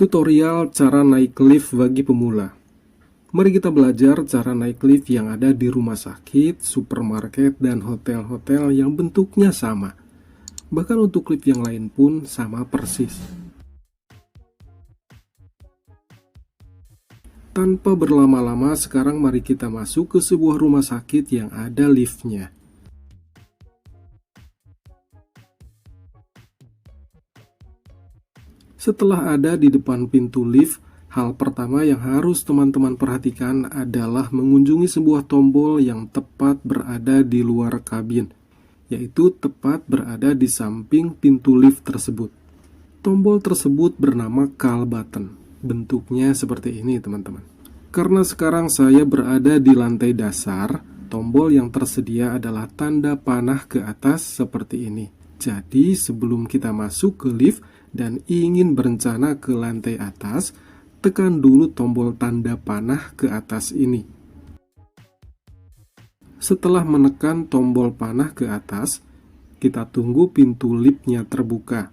Tutorial cara naik lift bagi pemula. Mari kita belajar cara naik lift yang ada di rumah sakit, supermarket, dan hotel-hotel yang bentuknya sama. Bahkan untuk lift yang lain pun sama persis. Tanpa berlama-lama, sekarang mari kita masuk ke sebuah rumah sakit yang ada liftnya. Setelah ada di depan pintu lift, hal pertama yang harus teman-teman perhatikan adalah mengunjungi sebuah tombol yang tepat berada di luar kabin, yaitu tepat berada di samping pintu lift tersebut. Tombol tersebut bernama call button. Bentuknya seperti ini, teman-teman. Karena sekarang saya berada di lantai dasar, tombol yang tersedia adalah tanda panah ke atas seperti ini. Jadi, sebelum kita masuk ke lift dan ingin berencana ke lantai atas, tekan dulu tombol tanda panah ke atas ini. Setelah menekan tombol panah ke atas, kita tunggu pintu liftnya terbuka.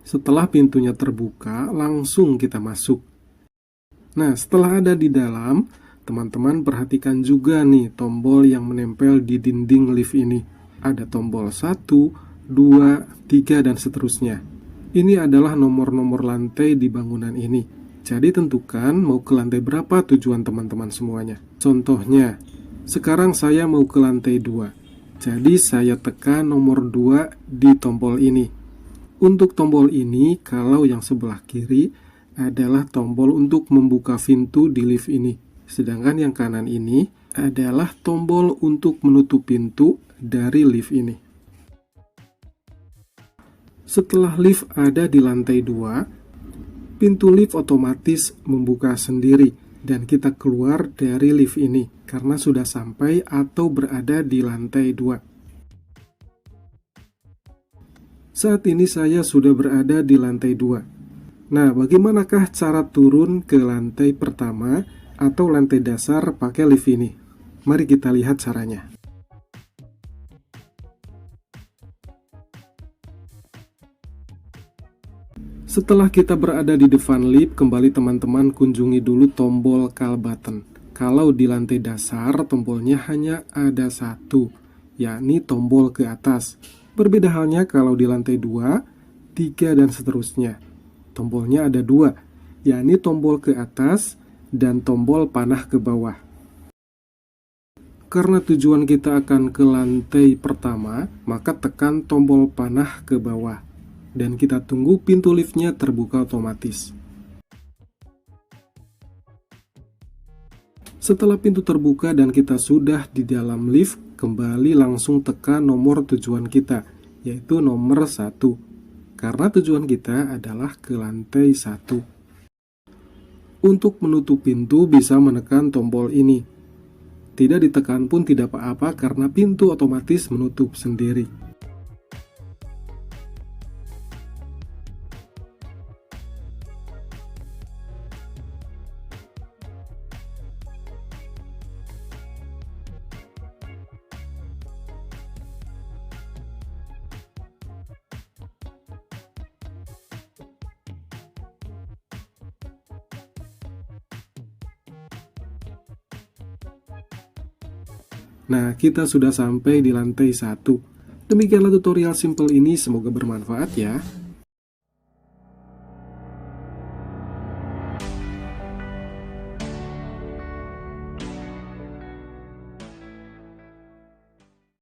Setelah pintunya terbuka, langsung kita masuk. Nah, setelah ada di dalam, teman-teman perhatikan juga nih tombol yang menempel di dinding lift ini. Ada tombol 1, 2, 3, dan seterusnya. Ini adalah nomor-nomor lantai di bangunan ini. Jadi tentukan mau ke lantai berapa tujuan teman-teman semuanya. Contohnya, sekarang saya mau ke lantai 2. Jadi saya tekan nomor 2 di tombol ini. Untuk tombol ini, kalau yang sebelah kiri adalah tombol untuk membuka pintu di lift ini. Sedangkan yang kanan ini adalah tombol untuk menutup pintu dari lift ini. Setelah lift ada di lantai 2, pintu lift otomatis membuka sendiri dan kita keluar dari lift ini karena sudah sampai atau berada di lantai 2. Saat ini saya sudah berada di lantai 2. Nah, bagaimanakah cara turun ke lantai pertama atau lantai dasar pakai lift ini? Mari kita lihat caranya. Setelah kita berada di depan lift, kembali teman-teman kunjungi dulu tombol call button. Kalau di lantai dasar, tombolnya hanya ada satu, yakni tombol ke atas. Berbeda halnya kalau di lantai 2, 3, dan seterusnya. Tombolnya ada dua, yakni tombol ke atas dan tombol panah ke bawah. Karena tujuan kita akan ke lantai pertama, maka tekan tombol panah ke bawah. Dan kita tunggu pintu liftnya terbuka otomatis. Setelah pintu terbuka dan kita sudah di dalam lift, kembali langsung tekan nomor tujuan kita, yaitu nomor 1. Karena tujuan kita adalah ke lantai 1. Untuk menutup pintu bisa menekan tombol ini. Tidak ditekan pun tidak apa-apa karena pintu otomatis menutup sendiri. Nah, kita sudah sampai di lantai 1. Demikianlah tutorial simple ini, semoga bermanfaat ya.